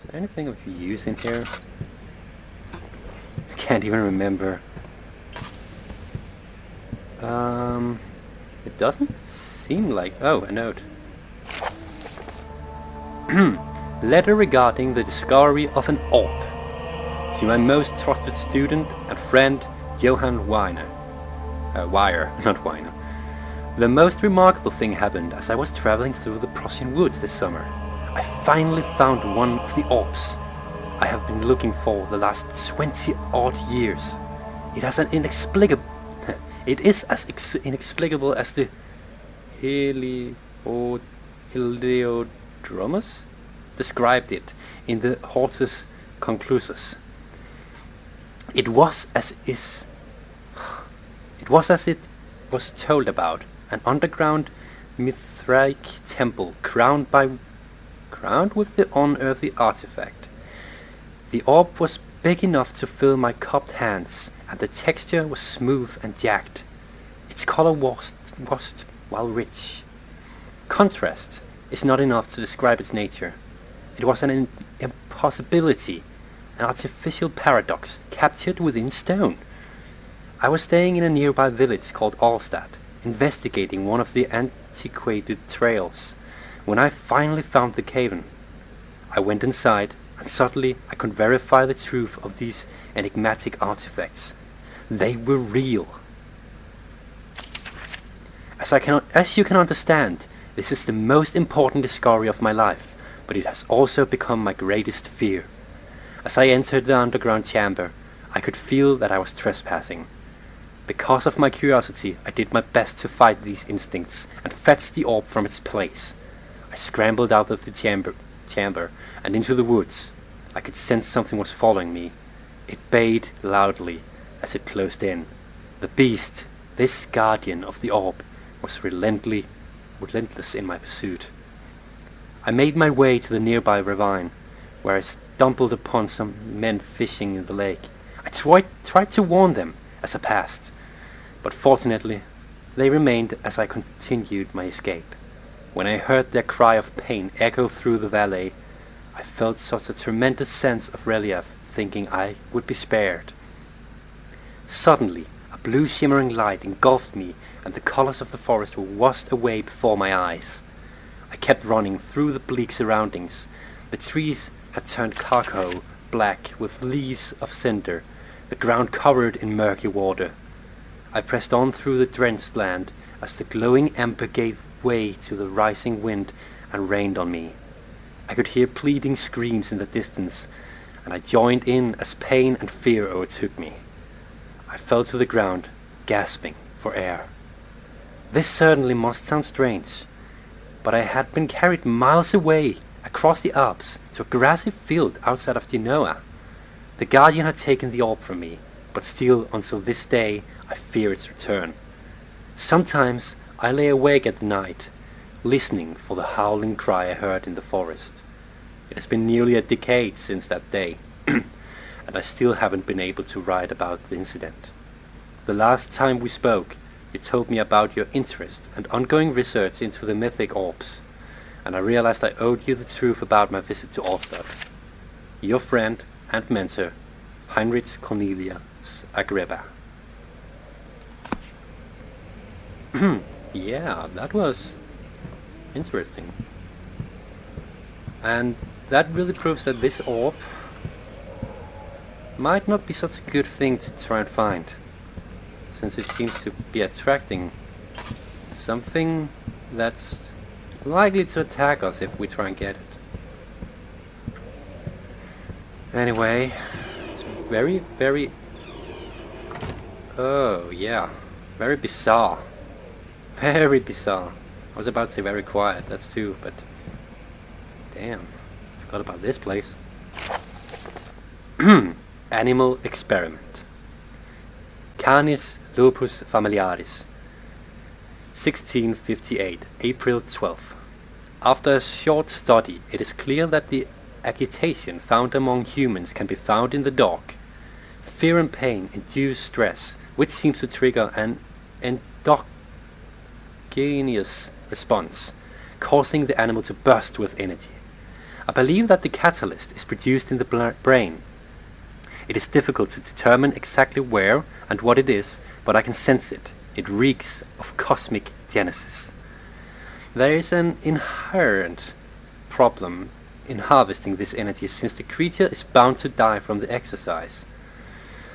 Is there anything of use in here? I can't even remember. It doesn't seem like... Oh, a note. Letter regarding the discovery of an orb. To my most trusted student and friend, Johann Weiner. Wire, not Weiner. The most remarkable thing happened as I was traveling through the Prussian woods this summer. I finally found one of the orbs I have been looking for the last 20 odd years. It has an inexplicable... It is as inexplicable as the Heliodromus described it in the Hortus Conclusus. It was as it was told about, an underground Mithraic temple crowned with the unearthly artifact. The orb was big enough to fill my cupped hands, and the texture was smooth and jagged. Its color was while rich. Contrast is not enough to describe its nature. It was an impossibility, an artificial paradox captured within stone. I was staying in a nearby village called Alstad, investigating one of the antiquated trails, when I finally found the cavern. I went inside, and suddenly I could verify the truth of these enigmatic artifacts. They were real. As you can understand, this is the most important discovery of my life, but it has also become my greatest fear. As I entered the underground chamber, I could feel that I was trespassing. Because of my curiosity, I did my best to fight these instincts and fetch the orb from its place. I scrambled out of the chamber and into the woods. I could sense something was following me. It bayed loudly as it closed in. The beast, this guardian of the orb, was relentless in my pursuit. I made my way to the nearby ravine, where I stumbled upon some men fishing in the lake. I tried to warn them as I passed, but fortunately they remained as I continued my escape. When I heard their cry of pain echo through the valley, I felt such a tremendous sense of relief, thinking I would be spared. Suddenly, a blue shimmering light engulfed me, and the colors of the forest were washed away before my eyes. I kept running through the bleak surroundings. The trees had turned charcoal black with leaves of cinder, the ground covered in murky water. I pressed on through the drenched land as the glowing ember gave way to the rising wind and rained on me. I could hear pleading screams in the distance, and I joined in as pain and fear overtook me. I fell to the ground, gasping for air. This certainly must sound strange, but I had been carried miles away across the Alps to a grassy field outside of Genoa. The guardian had taken the orb from me, but still until this day I fear its return. Sometimes I lay awake at night, listening for the howling cry I heard in the forest. It has been nearly a decade since that day, and I still haven't been able to write about the incident. The last time we spoke, you told me about your interest and ongoing research into the mythic orbs, and I realized I owed you the truth about my visit to Ostad. Your friend and mentor, Heinrich Cornelius Agrippa. Yeah, that was interesting. And that really proves that this orb might not be such a good thing to try and find, since it seems to be attracting something that's likely to attack us if we try and get it. Anyway, it's very, very... Oh, yeah. Very bizarre. Very bizarre. I was about to say very quiet, that's too, but... Damn. Forgot about this place. Animal experiment. Canis lupus familiaris. 1658, April 12th. After a short study, it is clear that the agitation found among humans can be found in the dog. Fear and pain induce stress, which seems to trigger an endogenous response, causing the animal to burst with energy. I believe that the catalyst is produced in the brain. It is difficult to determine exactly where and what it is, but I can sense it. It reeks of cosmic genesis. There is an inherent problem in harvesting this energy, since the creature is bound to die from the exercise.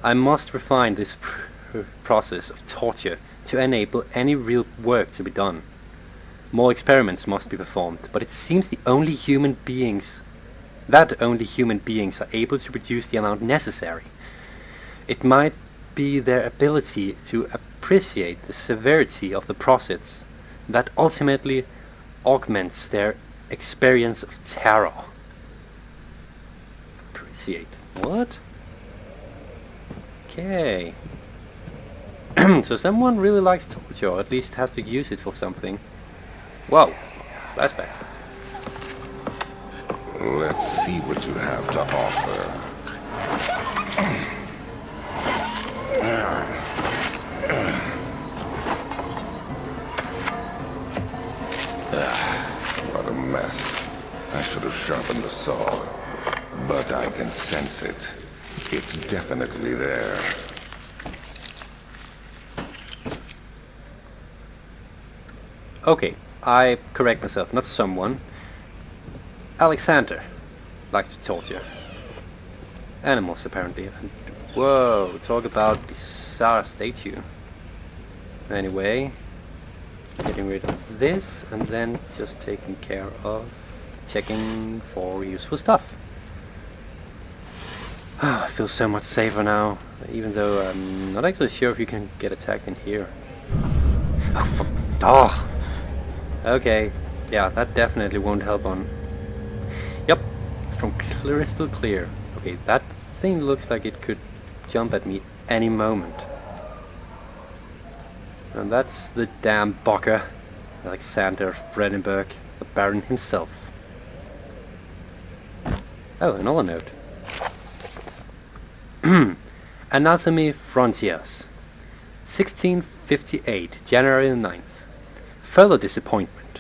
I must refine this process of torture to enable any real work to be done. More experiments must be performed, but it seems only human beings are able to produce the amount necessary. It might be their ability to appreciate the severity of the process that ultimately augments their experience of terror. Appreciate. What? Okay. So someone really likes torture, or at least has to use it for something. Whoa. Flashback. Let's see what you have to offer. What a mess. I should have sharpened the saw. But I can sense it. It's definitely there. Okay, I correct myself, not someone. Alexander likes to torture animals, apparently. And whoa, talk about bizarre statue. Anyway, getting rid of this and then just taking care of checking for useful stuff. I feel so much safer now, even though I'm not actually sure if you can get attacked in here. Oh, okay, yeah, that definitely won't help on. Yep, from crystal clear. Okay, that thing looks like it could jump at me any moment. And that's the damn Bocker, Alexander of Brandenburg, the Baron himself. Oh, another note. Anatomy Frontiers, 1658, January the 9th. Further disappointment.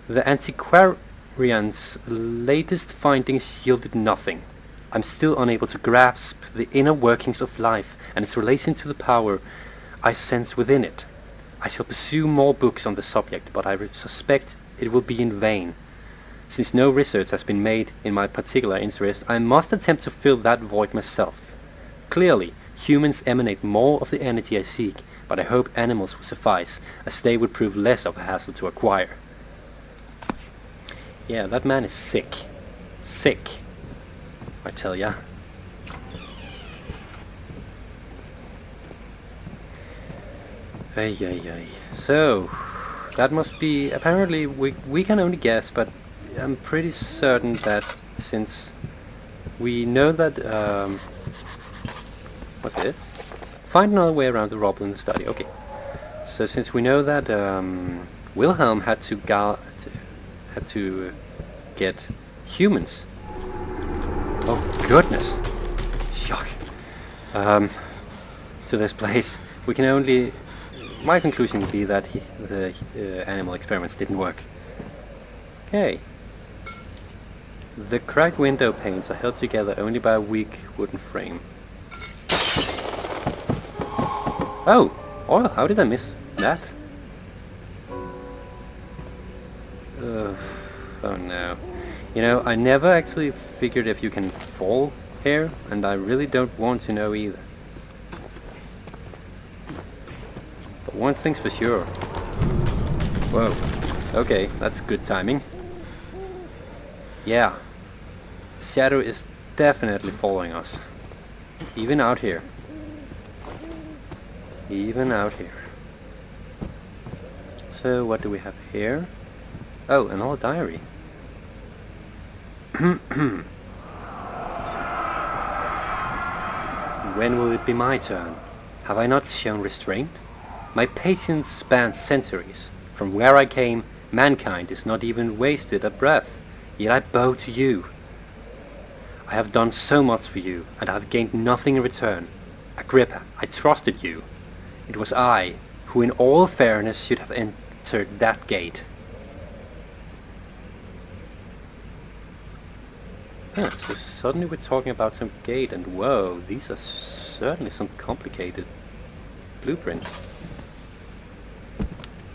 The antiquarian's latest findings yielded nothing. I'm still unable to grasp the inner workings of life and its relation to the power I sense within it. I shall pursue more books on the subject, but I suspect it will be in vain. Since no research has been made in my particular interest, I must attempt to fill that void myself. Clearly, humans emanate more of the energy I seek, but I hope animals will suffice, as they would prove less of a hassle to acquire. Yeah, that man is sick. Sick, I tell ya. Ay, ay, ay. So, that must be... Apparently, we can only guess, but I'm pretty certain that since we know that... what's this? Find another way around the rubble in the study. Okay. So since we know that Wilhelm had to get humans. Oh goodness! Shock. To this place, we can only. My conclusion would be that the animal experiments didn't work. Okay. The cracked window panes are held together only by a weak wooden frame. Oh! Oh, how did I miss that? Oh no. You know, I never actually figured if you can fall here, and I really don't want to know either. But one thing's for sure. Whoa. Okay, that's good timing. Yeah. Shadow is definitely following us. Even out here. Even out here. So what do we have here? Oh, another diary. When will it be my turn? Have I not shown restraint? My patience spans centuries. From where I came, mankind is not even wasted a breath, yet I bow to you. I have done so much for you, and I have gained nothing in return. Agrippa, I trusted you. It was I who in all fairness should have entered that gate. Huh, so suddenly we're talking about some gate, and whoa, these are certainly some complicated blueprints.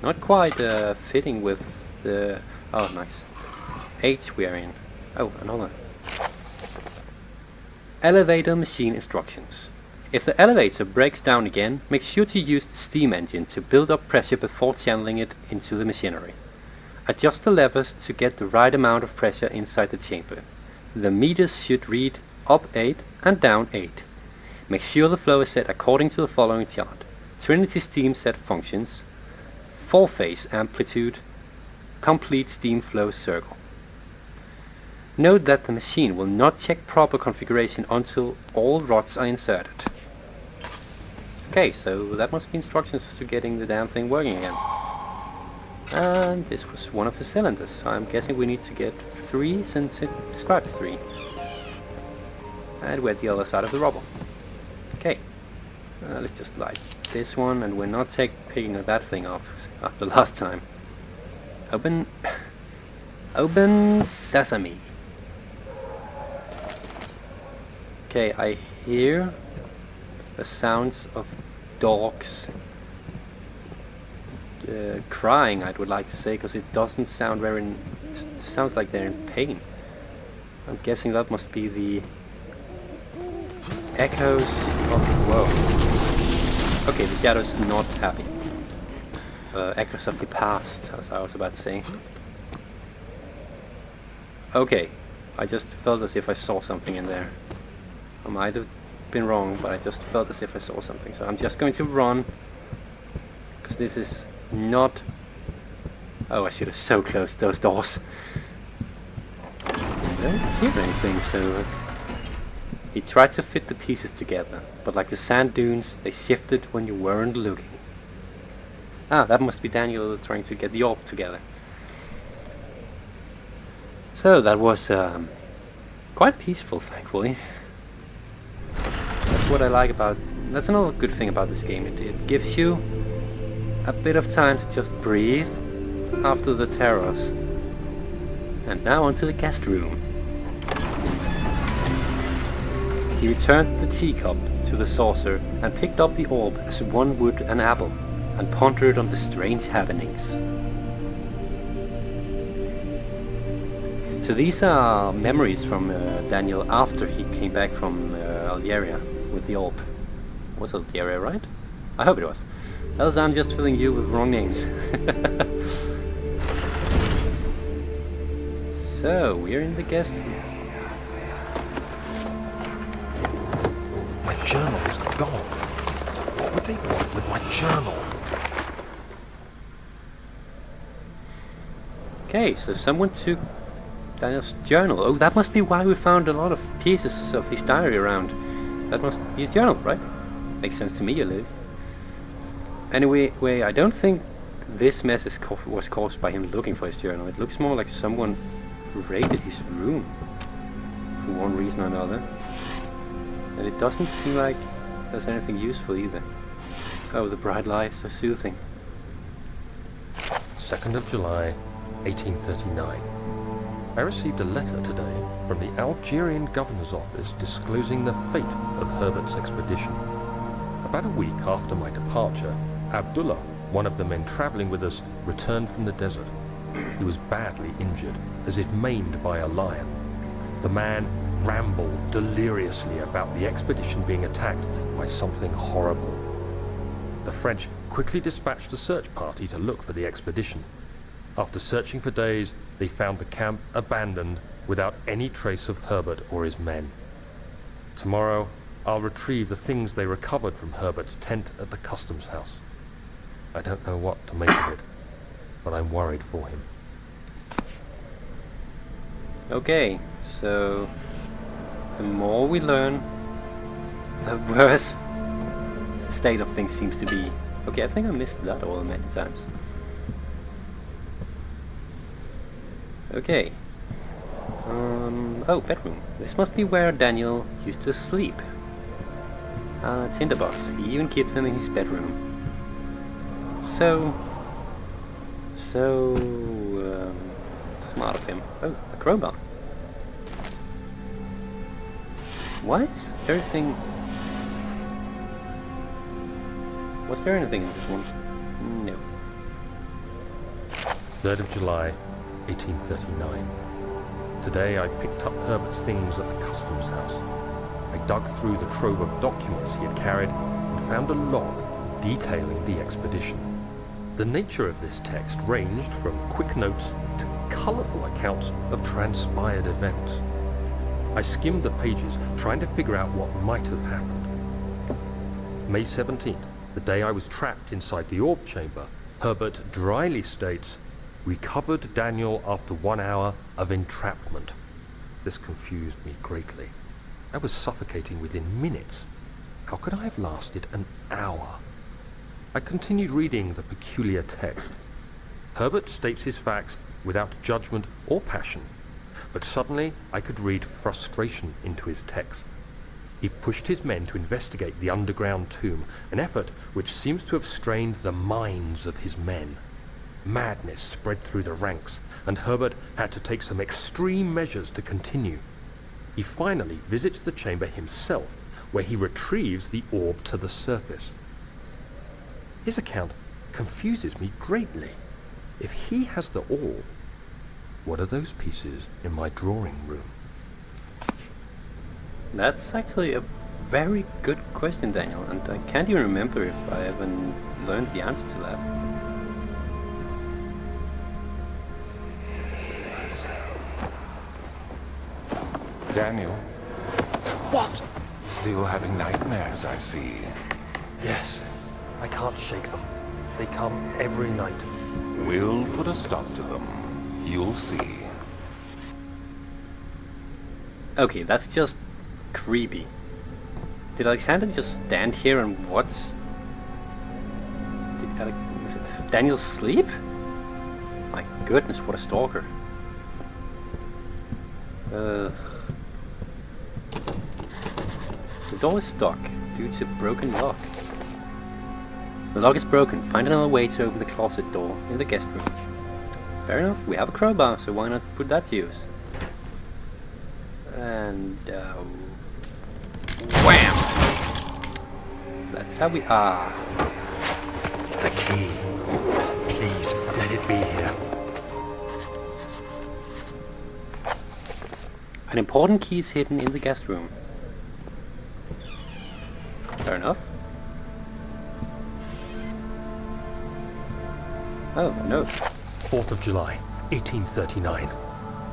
Not quite fitting with the... Oh, nice. Age we are in. Oh, another. Elevator machine instructions. If the elevator breaks down again, make sure to use the steam engine to build up pressure before channeling it into the machinery. Adjust the levers to get the right amount of pressure inside the chamber. The meters should read up 8 and down 8. Make sure the flow is set according to the following chart. Trinity steam set functions, 4-phase amplitude, complete steam flow circle. Note that the machine will not check proper configuration until all rods are inserted. Okay, so that must be instructions to getting the damn thing working again. And this was one of the cylinders, so I'm guessing we need to get 3 since it describes 3. And we're at the other side of the rubble. Okay, let's just light this one, and we're not picking that thing up after last time. Open... Open sesame. Okay, I hear the sounds of dogs crying, I would like to say, because it doesn't sound very... It sounds like they're in pain. I'm guessing that must be the echoes of... Whoa. Okay, the shadow's not happy. Echoes of the past, as I was about to say. Okay, I just felt as if I saw something in there. I might have been wrong, but I just felt as if I saw something. So I'm just going to run, because this is not... Oh, I should have so closed those doors. I don't hear anything, so... He tried to fit the pieces together, but like the sand dunes, they shifted when you weren't looking. Ah, that must be Daniel trying to get the orb together. So that was quite peaceful, thankfully. That's what I like about... That's another good thing about this game. It gives you a bit of time to just breathe after the terrors. And now onto the guest room. He returned the teacup to the saucer and picked up the orb as one would an apple, and pondered on the strange happenings. So these are memories from Daniel after he came back from Algeria with the orb. Was Algeria, right? I hope it was. Else I'm just filling you with wrong names. So, we're in the guest room. My journal is gone. What would they want with my journal? Okay, so someone took Daniel's journal. Oh, that must be why we found a lot of pieces of his diary around. That must be his journal, right? Makes sense to me, at least. Anyway, I don't think this mess was caused by him looking for his journal. It looks more like someone raided his room for one reason or another. And it doesn't seem like there's anything useful either. Oh, the bright lights are soothing. 2nd of July, 1839. I received a letter today from the Algerian governor's office disclosing the fate of Herbert's expedition. About a week after my departure, Abdullah, one of the men traveling with us, returned from the desert. He was badly injured, as if maimed by a lion. The man rambled deliriously about the expedition being attacked by something horrible. The French quickly dispatched a search party to look for the expedition. After searching for days, they found the camp abandoned without any trace of Herbert or his men. Tomorrow, I'll retrieve the things they recovered from Herbert's tent at the customs house. I don't know what to make of it, but I'm worried for him. Okay, so the more we learn, the worse the state of things seems to be. Okay, I think I missed that all many times. Okay. Oh, bedroom. This must be where Daniel used to sleep. Tinderbox. He even keeps them in his bedroom. So smart of him. Oh, a crowbar. Why is everything... Was there anything in this one? No. 3rd of July, 1839. Today I picked up Herbert's things at the customs house. I dug through the trove of documents he had carried and found a log detailing the expedition. The nature of this text ranged from quick notes to colourful accounts of transpired events. I skimmed the pages, trying to figure out what might have happened. May 17th, the day I was trapped inside the orb chamber, Herbert dryly states, "Recovered Daniel after 1 hour of entrapment." This confused me greatly. I was suffocating within minutes. How could I have lasted an hour? I continued reading the peculiar text. Herbert states his facts without judgment or passion, but suddenly I could read frustration into his text. He pushed his men to investigate the underground tomb, an effort which seems to have strained the minds of his men. Madness spread through the ranks, and Herbert had to take some extreme measures to continue. He finally visits the chamber himself, where he retrieves the orb to the surface. His account confuses me greatly. If he has the orb, what are those pieces in my drawing room? That's actually a very good question, Daniel, and I can't even remember if I ever learned the answer to that. Daniel, What? still having nightmares, I see. Yes. I can't shake them. They come every night. We'll put a stop to them. You'll see. Okay, that's just creepy. Did Alexander just stand here and watch... Did Daniel sleep? My goodness, what a stalker. The door is stuck due to broken lock. The lock is broken. Find another way to open the closet door in the guest room. Fair enough, we have a crowbar, so why not put that to use? And wham! That's how we are. The key. Please, let it be here. An important key is hidden in the guest room. Fair enough. Oh, no. 4th of July, 1839.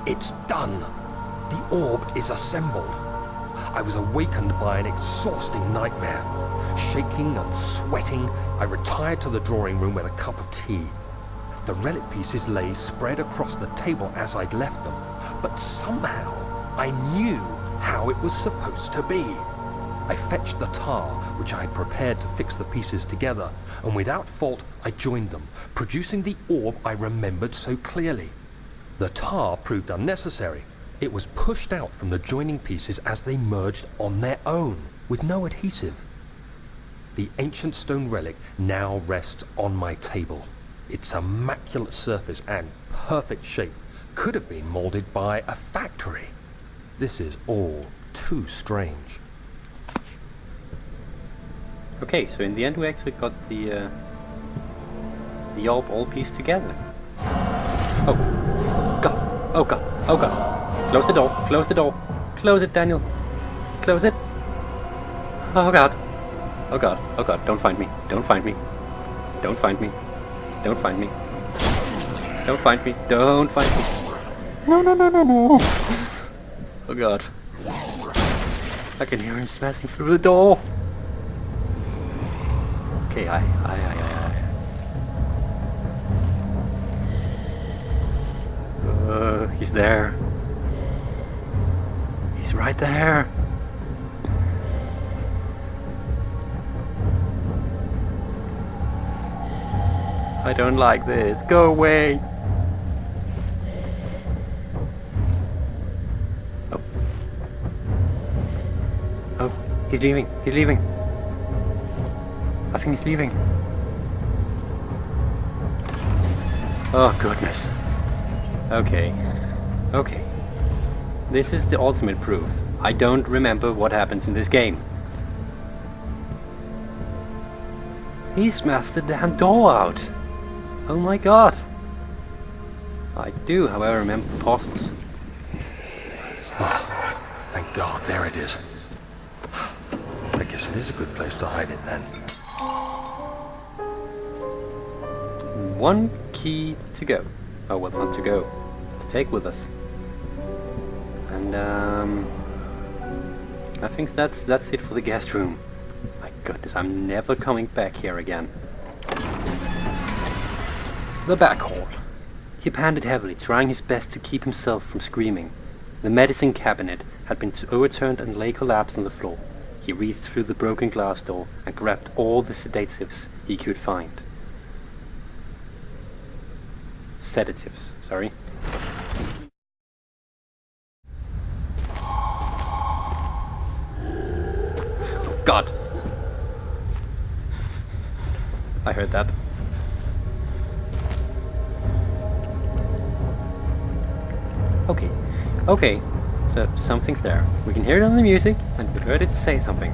It's done! The orb is assembled. I was awakened by an exhausting nightmare. Shaking and sweating, I retired to the drawing room with a cup of tea. The relic pieces lay spread across the table as I'd left them, but somehow I knew how it was supposed to be. I fetched the tar, which I had prepared to fix the pieces together, and without fault I joined them, producing the orb I remembered so clearly. The tar proved unnecessary. It was pushed out from the joining pieces as they merged on their own, with no adhesive. The ancient stone relic now rests on my table. Its immaculate surface and perfect shape could have been molded by a factory. This is all too strange. Okay, so in the end we actually got the orb all pieced together. Oh god, oh god, oh god. Close the door, close the door. Close it, Daniel. Close it. Oh god. Oh god, oh god, don't find me. Don't find me. Don't find me. Don't find me. Don't find me. Don't find me. No, no, no, no, no. Oh god. I can hear him smashing through the door. Okay, aye. He's there. He's right there. I don't like this. Go away. Oh. Oh, he's leaving. He's leaving. I think he's leaving. Oh, goodness. Okay. Okay. This is the ultimate proof. I don't remember what happens in this game. He smashed the damn door out! Oh my god! I do, however, remember the puzzles. Oh, thank God, there it is. I guess it is a good place to hide it then. One key to go. Oh, well, one to go. To take with us. And, I think that's it for the guest room. My goodness, I'm never coming back here again. The back hall. He panted heavily, trying his best to keep himself from screaming. The medicine cabinet had been overturned and lay collapsed on the floor. He reached through the broken glass door and grabbed all the sedatives he could find. Sedatives, sorry. Oh God! I heard that. Okay, so something's there. We can hear it on the music, and we heard it say something.